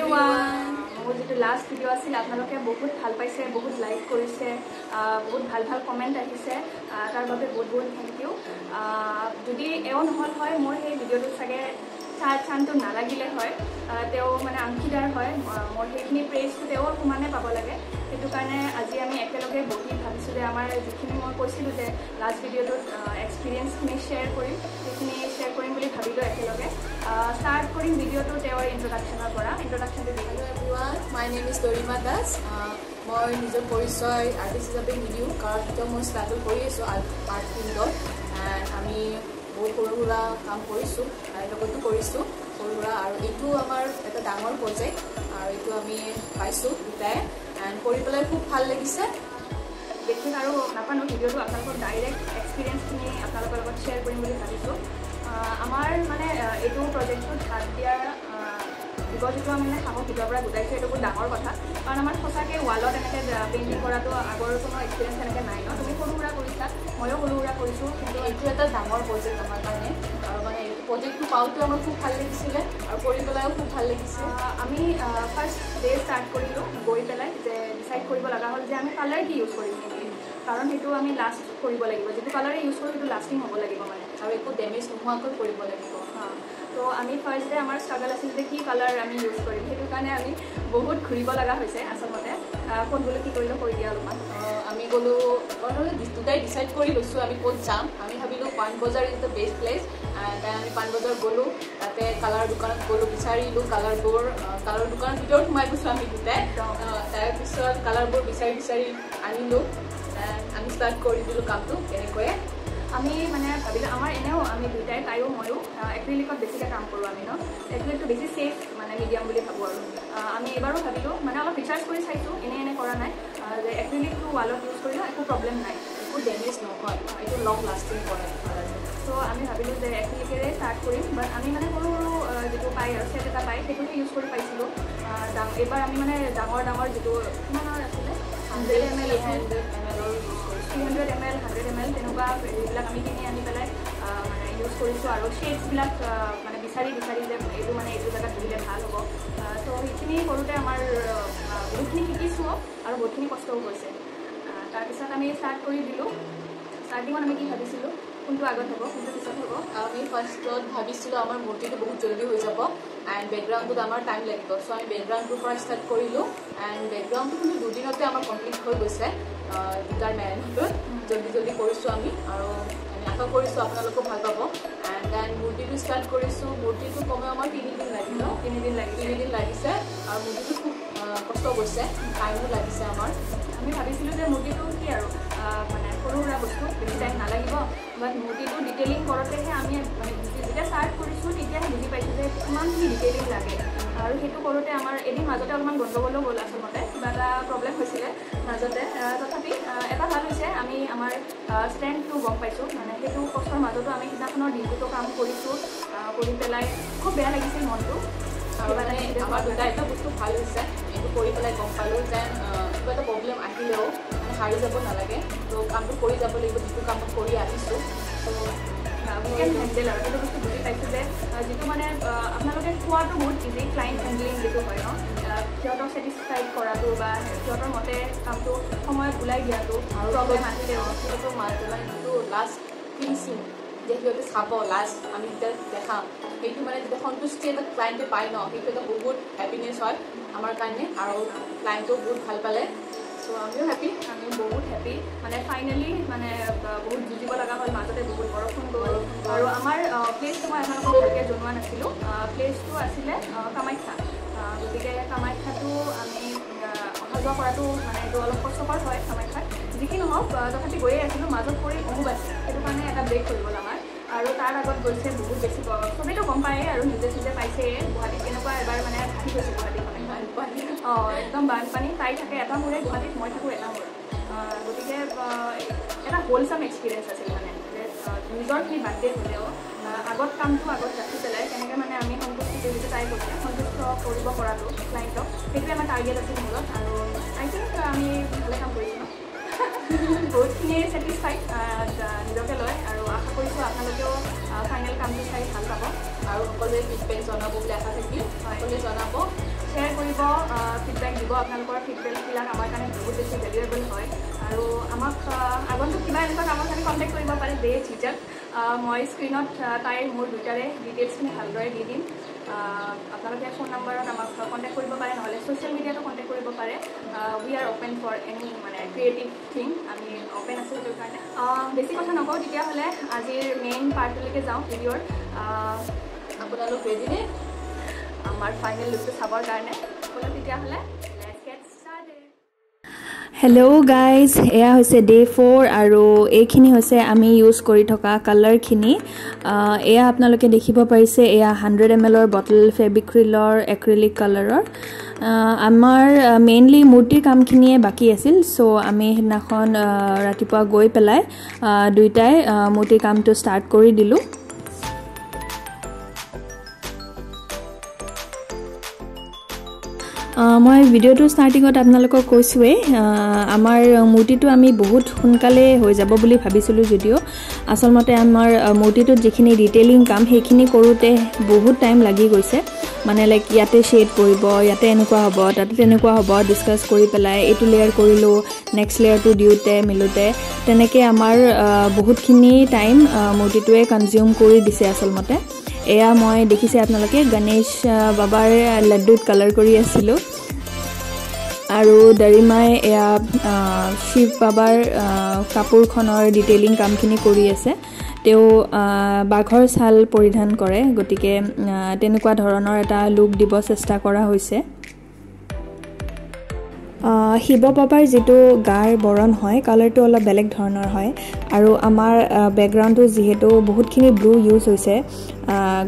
everyone. মোৰ যেটো last video আছিল আপোনালোকে বহুত ভাল পাইছে বহুত লাইক কৰিছে বহুত ভাল ভাল কমেন্ট আহিছে তাৰ বাবে বহুত বহুত থ্যাংক ইউ যদি এও নহল হয় মোৰ এই ভিডিওটো চাগে চানটো নালাগিলে হয় তেও মানে আংকিদাৰ হয় মোৰ সেইখিনি প্ৰেজটো তেও সমানে পাব লাগে সেইটো কাৰণে আজি আমি একেলগে বহি ভাবিছো যে আমাৰ যিখিনি মই কৈছিলো যে লাস্ট ভিডিওটোত এক্সপেৰিয়েন্সখিনি শেয়াৰ কৰিম সেইখিনি শেয়াৰ কৰিম বুলি ভাবিলো একেলগে স্টাৰ্ট কৰিম ভিডিওটো তেওঁৰ ইন্ট্ৰোডাকচনৰ পৰা ইন্ট্ৰোডাকচনটো দিলো everyone my name is Devi মই নিজৰ পৰিচয় আৰ্টিষ্ট হিচাপে নিদিও কাৰণ মই ষ্ট্ৰাগল কৰি আছো আৰ্ট ফিল্ডত এণ্ড আমি বহুত সৰু সুৰা কাম কৰিছোঁ আৰু লগতো কৰিছোঁ সৰু সুৰা আৰু এইটো আমাৰ এটা ডাঙৰ প্ৰজেক্ট আৰু এইটো আমি পাইছোঁ দুটাই এণ্ড কৰি পেলাই খুব ভাল লাগিছে দেখোন আৰু নাপানো ভিডিওটো আপোনালোকৰ ডাইৰেক্ট এক্সপিৰিয়েন্সখিনি আপোনালোকৰ লগত শ্বেয়াৰ কৰিম বুলি ভাবিছোঁ আমাৰ মানে এইটো প্ৰজেক্টটোত হাত দিয়াৰ বিকজটো আমি মানে সাহস ভিতৰৰ পৰা গোটাইছোঁ এইটো বহুত ডাঙৰ কথা কাৰণ আমাৰ সঁচাকৈ ৱালত এনেকৈ পেইণ্টিং কৰাটো আগৰ কোনো এক্সপিৰিয়েঞ্চ এনেকৈ নাই ন তুমি সৰু সুৰা কৰিছা ময়ো সৰু সুৰা কৰিছোঁ কিন্তু এইটো এটা ডাঙৰ প্ৰজেক্ট আমাৰ কাৰণে আৰু মানে এইটো প্ৰজেক্টটো পাওঁতেও আমাৰ খুব ভাল লাগিছিলে আৰু কৰি পেলাইও খুব ভাল লাগিছে আমি ফাৰ্ষ্ট ডে ষ্টাৰ্ট কৰিলোঁ গৈ পেলাই যে ডিচাইড কৰিব লগা হ'ল যে আমি কালাৰ কি ইউজ কৰিম নেকি কাৰণ সেইটো আমি লাষ্ট কৰিব লাগিব যিটো কালাৰে ইউজ কৰোঁ সেইটো লাষ্টিং হ'ব লাগিব মানে আৰু একো ডেমেজ নোহোৱাকৈ কৰিব লাগিব তো আমি ফাৰ্ষ্ট ডে আমাৰ ষ্ট্ৰাগল আছিল যে কি কালাৰ আমি ইউজ কৰিম সেইটো কাৰণে আমি বহুত ঘূৰিব লগা হৈছে আচলতে ক'ত গ'লো কি কৰিলোঁ কৈ দিয়া অলপমান আমি গ'লো দুটাই ডিচাইড কৰি লৈছোঁ আমি ক'ত যাম আমি ভাবিলোঁ Panbazar is the best place then আমি পাণবজাৰ গ'লোঁ তাতে কালাৰ দোকানত গ'লোঁ বিচাৰিলোঁ কালাৰবোৰ কালাৰ দোকানৰ ভিতৰত সোমাই গৈছোঁ আমি দুটাই তাৰপিছত কালাৰবোৰ বিচাৰি আনিলোঁ আমি ষ্টাৰ্ট কৰি দিলোঁ কামটো কেনেকৈ আমি মানে ভাবিলোঁ আমাৰ এনেও আমি দুটাই তাইও ময়ো এক্ৰিলিকত বেছিকৈ কাম কৰোঁ আমি ন এক্ৰিলিকটো বেছি ছেফ মানে মিডিয়াম বুলি ভাবোঁ আৰু আমি এইবাৰো ভাবিলোঁ মানে অলপ ৰিচাৰ্চ কৰি চাইছোঁ এনে কৰা নাই যে এক্ৰিলিকটো ৱালত ইউজ কৰিলেও একো প্ৰব্লেম নাই একো ডেমেজ নহয় এইটো লং লাষ্টিং কৰে ত' আমি ভাবিলোঁ যে এক্ৰিলিকেৰে ষ্টাৰ্ট কৰিম বাট আমি মানে সৰু সৰু যিটো পায় আৰু ছেট এটা পায় সেইটোকে ইউজ কৰি পাইছিলোঁ এইবাৰ আমি মানে ডাঙৰ যিটো কিমানৰ আছিলে 100 ml 300 ml 100 ml তেনেকুৱা এইবিলাক আমি কিনি আনি পেলাই মানে ইউজ কৰিছোঁ আৰু শ্বেডছবিলাক মানে বিচাৰি যে এইটো মানে এইটো জেগাত দিলে ভাল হ'ব ত' সেইখিনি কৰোঁতে আমাৰ বহুতখিনি শিকিছোঁ আৰু বহুতখিনি কষ্টও হৈছে তাৰপিছত আমি ষ্টাৰ্ট কৰি দিলোঁ ষ্টাৰ্টিঙত আমি কি ভাবিছিলোঁ কোনটো আগত হ'ব কোনটো পিছত হ'ব আমি ফাৰ্ষ্টত ভাবিছিলোঁ আমাৰ মূৰ্তিটো বহুত জলদি হৈ যাব এণ্ড বেকগ্ৰাউণ্ডটোত আমাৰ টাইম লাগিব চ' আমি বেকগ্ৰাউণ্ডটোৰ পৰা ষ্টাৰ্ট কৰিলোঁ এণ্ড বেকগ্ৰাউণ্ডটো কিন্তু দুদিনতে আমাৰ কমপ্লিট হৈ গৈছে দুটাৰ মেহনতত জলদি কৰিছোঁ আমি আৰু আমি আশা কৰিছোঁ আপোনালোকেও ভাল পাব এণ্ড দেন মূৰ্তিটো ষ্টাৰ্ট কৰিছোঁ মূৰ্তিটো কমেও আমাৰ 3 দিন লাগিল 3 দিন লাগিছে আৰু মূৰ্তিটো খুব কষ্ট গৈছে টাইমো লাগিছে আমাৰ আমি ভাবিছিলোঁ যে মূৰ্তিটো কি আৰু মানে সৰু সুৰা বস্তু বেছি টাইম নালাগিব বাট মূৰ্তিটো ডিটেইলিং কৰোঁতেহে আমি মানে যেতিয়া ষ্টাৰ্ট কৰিছোঁ তেতিয়াহে বুজি পাইছোঁ যে কিমানখিনি ডিটেইলিং লাগে আৰু সেইটো কৰোঁতে আমাৰ এদিন মাজতে অলপমান গণ্ডগোলো গ'ল আচলতে কিবা এটা প্ৰব্লেম হৈছিলে মাজতে তথাপি এটা ভাল হৈছে আমি আমাৰ ষ্ট্ৰেংথটো গম পাইছোঁ মানে সেইটো কষ্টৰ মাজতো আমি সিদিনাখনৰ দিনটোতো কাম কৰিছোঁ কৰি পেলাই খুব বেয়া লাগিছিল মনটো আৰু মানে আমাৰ দুটা এটা বস্তু ভাল হৈছে এইটো কৰি পেলাই গম পালোঁ যে কিবা এটা প্ৰব্লেম আহিলেও মানে হাৰি যাব নালাগে ত' কামটো কৰি যাব লাগিব যিটো কাম কৰি আহিছোঁ কেন হেণ্ডেল আৰু সেইটো বস্তু বুজি পাইছোঁ যে যিটো মানে আপোনালোকে খোৱাটো বহুত ইজি ক্লাইণ্ট হেণ্ডলিং যিটো হয় ন সিহঁতক ছেটিছফাইড কৰাটো বা সিহঁতৰ মতে কামটো সময়ত ওলাই দিয়াটো আৰু প্ৰব্লেম আহিলেও সিহঁতৰ মানে যিটো লাষ্ট ফিনিচিং যে সিহঁতে চাব লাষ্ট আমি যেতিয়া দেখাম সেইটো মানে যেতিয়া সন্তুষ্টি এটা ক্লাইণ্টে পায় ন সেইটো এটা বহুত হেপিনেছ হয় আমাৰ কাৰণে আৰু ক্লাইণ্টেও বহুত ভাল পালে চ' আমিও বহুত হেপী মানে ফাইনেলি মানে বহুত যুঁজিব লগা হ'ল মাজতে বহুত বৰষুণ গ'ল আৰু আমাৰ প্লেচটো মই আপোনালোকক ভালকৈ জনোৱা নাছিলোঁ প্লেচটো আছিলে কামাখ্যা গতিকে কামাখ্যাটো আমি অহা যোৱা কৰাটো মানে এইটো অলপ কষ্টকৰ হয় কামাখ্যাত যিকি নহওক তথাপি গৈয়ে আছিলোঁ মাজত পৰি অম্বুবাচী সেইটো কাৰণে এটা ব্ৰেক হৈ গ'ল আমাৰ আৰু তাৰ আগত গৈছে বহুত বেছি চবেইতো গম পায়েই আৰু নিজে পাইছেই গুৱাহাটীত কেনেকুৱা এবাৰ মানে ভাবি গৈছে গুৱাহাটীখনে বানপানী একদম বানপানী তাই থাকে এটা মূৰে গুৱাহাটীত মই থাকোঁ এটা মূৰে গতিকে এটা হোলচাম এক্সপিৰিয়েঞ্চ আছিল মানে যে নিজৰখিনি বাৰ্থডে হ'লেও আগত কামটো আগত ৰাখি পেলাই কেনেকৈ মানে আমি সন্তুষ্টি যিটো তাই কৈছে সন্তুষ্ট কৰিব পৰাটো ক্লাইণ্টক সেইটোৱে আমাৰ টাৰ্গেট আছিল মূলত আৰু আই থিংক আমি ভালে কাম কৰিছোঁ বহুতখিনি ছেটিছফাইড নিজকে লৈ আৰু আশা কৰিছোঁ আপোনালোকেও ফাইনেল কামটো চাই ভাল পাব আৰু সকলোৱে ফিডবেক জনাব বুলি আশা থাকিল সকলোৱে জনাব শ্বেয়াৰ কৰি কৰিব ফিডবেক দিব আপোনালোকৰ ফিডবেকবিলাক আমাৰ কাৰণে বহুত বেছি ভেলুৱেবল হয় আৰু আমাক আগন্তুক কিবা এনেকুৱা কামৰ কাৰণে কণ্টেক্ট কৰিব পাৰে দে চিজক মই স্ক্ৰীণত তাইৰ মোৰ দুটাৰে ডিটেইলছখিনি ভালদৰে দি দিম আপোনালোকে ফোন নম্বৰত আমাক কণ্টেক্ট কৰিব পাৰে নহ'লে ছ'চিয়েল মিডিয়াতো কণ্টেক্ট কৰিব পাৰে we are open for any মানে ক্ৰিয়েটিভ থিং আমি অ'পেন আছোঁ সেইটোৰ কাৰণে বেছি কথা নকওঁ তেতিয়াহ'লে আজিৰ মেইন পাৰ্টলৈকে যাওঁ ভিডিঅ'ৰ আপোনালোক ৰেডিনে আমাৰ ফাইনেল লুকটো চাবৰ কাৰণে সকলো তেতিয়াহ'লে হেল্ল' গাইজ এয়া হৈছে ডে 4 আৰু এইখিনি হৈছে আমি ইউজ কৰি থকা কালাৰখিনি এয়া আপোনালোকে দেখিব পাৰিছে এয়া 100 ml বটল ফেব্ৰিক্ৰিলৰ এক্ৰিলিক কালাৰৰ আমাৰ মেইনলি মূৰ্তিৰ কামখিনিয়ে বাকী আছিল চ' আমি সেইদিনাখন ৰাতিপুৱা গৈ পেলাই দুইটাই মূৰ্তিৰ কামটো ষ্টাৰ্ট কৰি দিলোঁ মই ভিডিঅ'টো ষ্টাৰ্টিঙত আপোনালোকক কৈছোঁৱেই আমাৰ মূৰ্তিটো আমি বহুত সোনকালে হৈ যাব বুলি ভাবিছিলোঁ যদিও আচলতে আমাৰ মূৰ্তিটোত যিখিনি ডিটেইলিং কাম সেইখিনি কৰোঁতে বহুত টাইম লাগি গৈছে মানে লাইক ইয়াতে শ্বেড পৰিব ইয়াতে এনেকুৱা হ'ব তাতে তেনেকুৱা হ'ব ডিছকাছ কৰি পেলাই এইটো লেয়াৰ কৰিলোঁ নেক্সট লেয়াৰটো দিওঁতে মিলোঁতে তেনেকৈ আমাৰ বহুতখিনি টাইম মূৰ্তিটোৱে কনজিউম কৰি দিছে আচলতে এয়া মই দেখিছে আপোনালোকে গণেশ বাবাৰ লাড্ডুত কালাৰ কৰি আছিলোঁ আৰু দৰিমাই এয়া শিৱ বাবাৰ কাপোৰখনৰ ডিটেইলিং কামখিনি কৰি আছে তেওঁ বাঘৰ ছাল পৰিধান কৰে গতিকে তেনেকুৱা ধৰণৰ এটা লুক দিব চেষ্টা কৰা হৈছে শিৱ বাবাৰ যিটো গাৰ বৰণ হয় কালাৰটো অলপ বেলেগ ধৰণৰ হয় আৰু আমাৰ বেকগ্ৰাউণ্ডটো যিহেতু বহুতখিনি ব্লু ইউজ হৈছে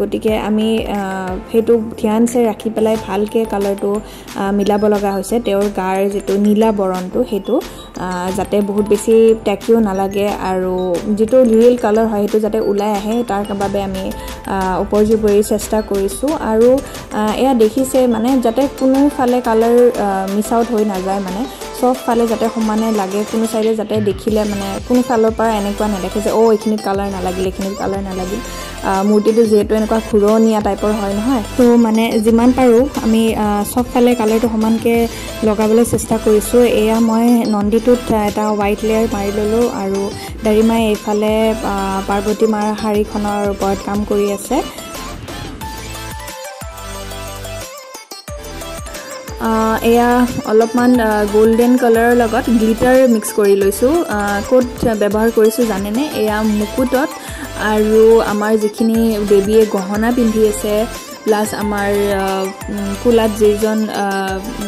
গতিকে আমি সেইটো ধ্যানছে ৰাখি পেলাই ভালকৈ কালাৰটো মিলাব লগা হৈছে তেওঁৰ গাৰ যিটো নীলা বৰণটো সেইটো যাতে বহুত বেছি টেকিও নালাগে আৰু যিটো ৰিয়েল কালাৰ হয় সেইটো যাতে ওলাই আহে তাৰ বাবে আমি উপৰ্যুপৰি চেষ্টা কৰিছোঁ আৰু এয়া দেখিছে মানে যাতে কোনোফালে কালাৰ মিছ আউট হৈ নাযায় মানে সব ফালে যাতে সমানে লাগে কোনো চাইডে যাতে দেখিলে মানে কোনো ফালৰ পৰা এনেকুৱা নেদেখে যে এইখিনিত কালাৰ নালাগিল এইখিনিত কালাৰ নালাগিল মূৰ্তিটো যিহেতু এনেকুৱা ঘূৰণীয়া টাইপৰ হয় নহয় তো মানে যিমান পাৰোঁ আমি সব ফালে কালাৰটো সমানকৈ লগাবলৈ চেষ্টা কৰিছোঁ এয়া মই নন্দীটোত এটা হোৱাইট লেয়াৰ মাৰি ল'লোঁ আৰু দাৰিমাই এইফালে পাৰ্বতী মাৰ শাড়ীখনৰ ওপৰত কাম কৰি আছে এয়া অলপমান গোল্ডেন কালাৰৰ লগত গ্লিটাৰ মিক্স কৰি লৈছোঁ ক'ত ব্যৱহাৰ কৰিছোঁ জানেনে এয়া মুকুটত আৰু আমাৰ যিখিনি দেৱীয়ে গহনা পিন্ধি আছে প্লাছ আমাৰ কোলাত যিজন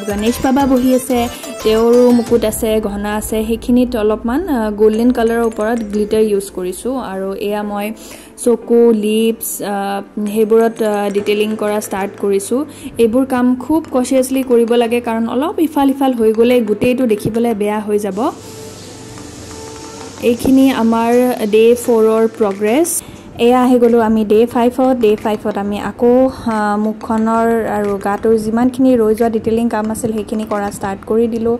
গণেশ বাবা বহি আছে তেওঁৰো মুকুট আছে গহনা আছে সেইখিনিত অলপমান গোল্ডেন কালাৰৰ ওপৰত গ্লিটাৰ ইউজ কৰিছোঁ আৰু এয়া মই চকু লিপছ সেইবোৰত ডিটেইলিং কৰা ষ্টাৰ্ট কৰিছোঁ এইবোৰ কাম খুব কনচিয়াছলি কৰিব লাগে কাৰণ অলপ ইফাল সিফাল হৈ গ'লে গোটেইটো দেখিবলৈ বেয়া হৈ যাব এইখিনি আমাৰ ডে 4ৰ প্ৰগ্ৰেছ এয়া আহি গ'লোঁ আমি ডে 5ত আমি আকৌ মুখখনৰ আৰু গাটোৰ যিমানখিনি ৰৈ যোৱা ডিটেইলিং কাম আছিল সেইখিনি কৰা ষ্টাৰ্ট কৰি দিলোঁ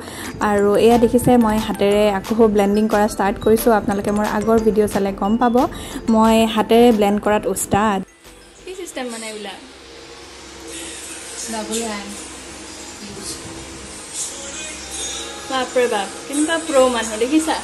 আৰু এয়া দেখিছে মই হাতেৰে আকৌ ব্লেণ্ডিং কৰা ষ্টাৰ্ট কৰিছোঁ আপোনালোকে মোৰ আগৰ ভিডিঅ' চালে গম পাব মই হাতেৰে ব্লেণ্ড কৰাত উস্তাদ কি চিষ্টেম মানে এইবিলাক ডাবল হেণ্ড বাপৰে বাপ কেনেকুৱা প্ৰ' মানুহ দেখিছা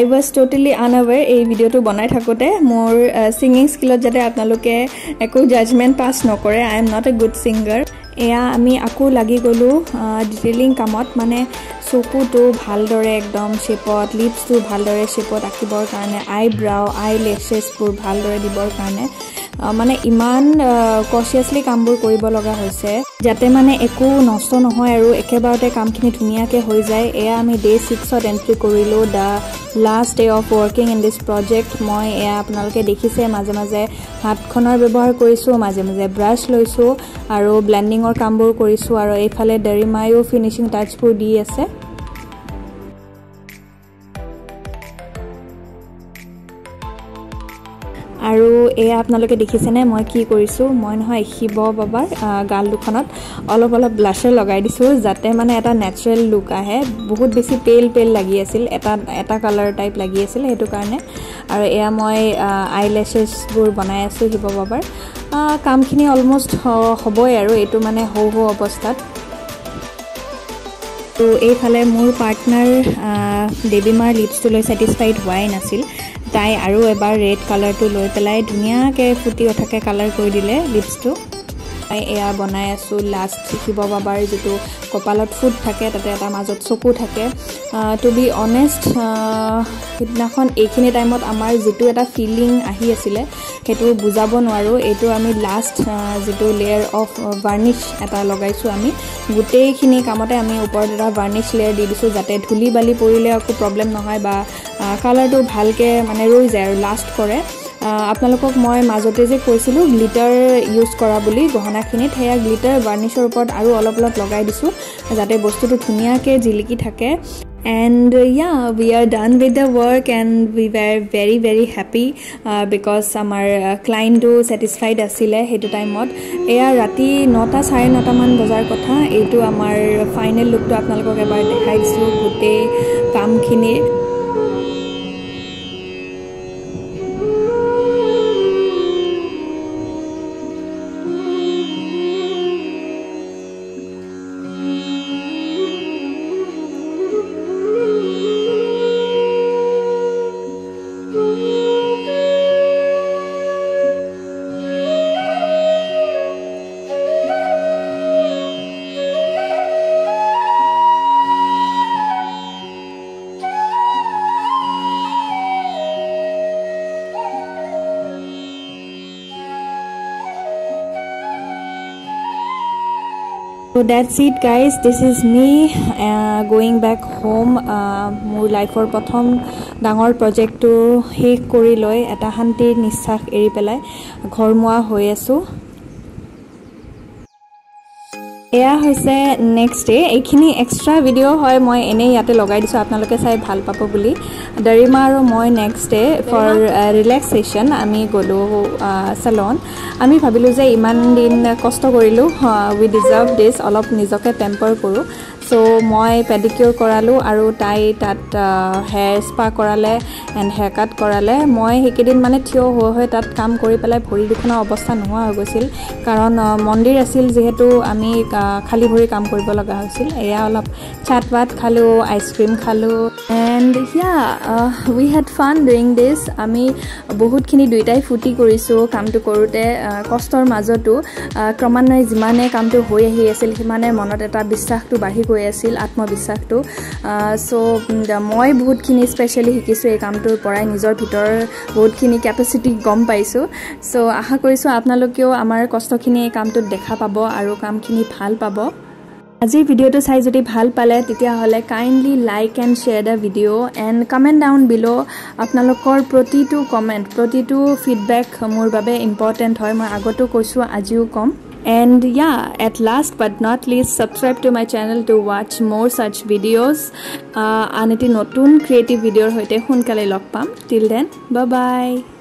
I was totally unaware এই ভিডিঅ'টো বনাই থাকোঁতে মোৰ ছিংগিং স্কিলত যাতে আপোনালোকে একো জাজমেণ্ট পাছ নকৰে I am not a good singer এয়া আমি আকৌ লাগি গ'লোঁ ডিটেইলিং কামত মানে চকুটো ভালদৰে একদম শ্বেপত লিপছটো ভালদৰে শ্বেপত আঁকিবৰ কাৰণে আইব্ৰাও আই লেছেছবোৰ ভালদৰে দিবৰ কাৰণে মানে ইমান কনচিয়াছলি কামবোৰ কৰিব লগা হৈছে যাতে মানে একো নষ্ট নহয় আৰু একেবাৰতে কামখিনি ধুনীয়াকৈ হৈ যায় এয়া আমি ডে 6ত এণ্ট্ৰি কৰিলোঁ the last day of working in this project মই এয়া আপোনালোকে দেখিছে মাজে মাজে হাতখনৰ ব্যৱহাৰ কৰিছোঁ মাজে মাজে ব্ৰাছ লৈছোঁ আৰু ব্লেণ্ডিঙৰ কামবোৰ কৰিছোঁ আৰু এইফালে ডেৰিমায়ো ফিনিচিং টাচবোৰ দি আছে আৰু এয়া আপোনালোকে দেখিছেনে মই কি কৰিছোঁ মই নহয় শিৱ বাবাৰ গাল দুখনত অলপ অলপ ব্লাছাৰ লগাই দিছোঁ যাতে মানে এটা নেচাৰেল লুক আহে বহুত বেছি পেল লাগি আছিল এটা কালাৰ টাইপ লাগি আছিল সেইটো কাৰণে আৰু এয়া মই আইলেছেছবোৰ বনাই আছোঁ শিৱ বাবাৰ কামখিনি অলমোষ্ট হ'বই আৰু এইটো মানে হৌ অৱস্থাত তো এইফালে মোৰ পাৰ্টনাৰ দেৱী মাৰ লিপছটো লৈ ছেটিছফাইড হোৱাই নাছিল তাই আৰু এবাৰ ৰেড কালাৰটো লৈ পেলাই ধুনীয়াকৈ ফুটি উঠাকৈ কালাৰ কৰি দিলে লিপছটো তাই এয়া বনাই আছোঁ লাষ্ট শিৱ বাবাৰ যিটো কপালত ফুট থাকে তাতে এটা মাজত চকু থাকে টু বি অনেষ্ট সিদিনাখন এইখিনি টাইমত আমাৰ যিটো এটা ফিলিং আহি আছিলে সেইটো বুজাব নোৱাৰোঁ এইটো আমি লাষ্ট যিটো লেয়াৰ অফ ভাৰ্নিছ এটা লগাইছোঁ আমি গোটেইখিনি কামতে আমি ওপৰত এটা ভাৰ্নিছ লেয়াৰ দি দিছোঁ যাতে ধূলি বালি পৰিলে একো প্ৰব্লেম নহয় বা কালাৰটো ভালকৈ মানে ৰৈ যায় আৰু লাষ্ট কৰে আপোনালোকক মই মাজতে যে কৈছিলোঁ গ্লিটাৰ ইউজ কৰা বুলি গহনাখিনিত সেয়া গ্লিটাৰ ভাৰ্নিছৰ ওপৰত আৰু অলপ লগাই দিছোঁ যাতে বস্তুটো ধুনীয়াকৈ জিলিকি থাকে and yeah we are done with the work and we were very happy because our client to satisfied asile hetu time mot eya rati 9 9:30 man bazar kotha etu amar final look to apnalok ebar dekhai disu gote kam khini So that's it guys, this is me going back home মোৰ লাইফৰ প্ৰথম ডাঙৰ প্ৰজেক্টটো শেষ কৰি লৈ এটা শান্তিৰ নিশ্বাস এৰি পেলাই ঘৰমুৱা হৈ আছো এয়া হৈছে নেক্সট ডে এইখিনি এক্সট্ৰা ভিডিও হয় মই এনে ইয়াতে লগাই দিছো আপোনালোকে চাই ভাল পাব বুলি দৰিমা আৰু মই নেক্সট ডে ফৰ ৰিলেক্সেশন আমি গলো salon আমি ভাবিলো যে ইমান দিন কষ্ট কৰিলো we deserve this অলপ নিজকে টেম্পাৰ কৰো So মই পেডিকিউৰ কৰালো আৰু তাই তাত হেয়াৰ স্পা কৰালে এন্ড হেয়াৰ কাট কৰালে মই হেকিদিন মানে থিয় হৈ তাত কাম কৰি পেলাই ভৰি দুখনৰ অৱস্থা নোহোৱা হৈ গৈছিল কাৰণ মন্দিৰ আছিল যেহেতু আমি খালি ভৰি কাম কৰিব লগা হৈছিল এয়া অলপ চাটৱাট খালো আইসক্ৰীম খালো and we had fun doing this আমি বহুতখিনি দুইটাই ফুটি কৰিছো কামটো কৰোতে কষ্টৰ মাজতো ক্ৰমান্বয়ে যিমানে কামটো হৈ আহি আছিল সিমানে মনত এটা বিশ্বাসটো বাঢ়ি গৈ আছিল আত্মবিশ্বাসটো সো মই বহুতখিনি স্পেশালি শিকিছো এই কামটোৰ পৰাই নিজৰ ভিতৰ বহুতখিনি ক্যাপাসিটি গম পাইছো সো আশা কৰিছো আপোনালোকেও আমাৰ কষ্টখিনি এই কামটোত দেখা পাব আৰু কামখিনি ভাল পাব আজিৰ ভিডিওটো চাই যদি ভাল পালে তেতিয়া হলে kindly like and share the video and comment down below আপোনালোকৰ প্ৰতিটো কমেন্ট প্ৰতিটো ফিডব্যাক মোৰ বাবে ইম্পৰ্টেন্ট হয় মই আগতো কৈছো আজিও কম and at last but not least subscribe to my channel to watch more such videos aneti notun creative video hoite hunkale log pam till then bye bye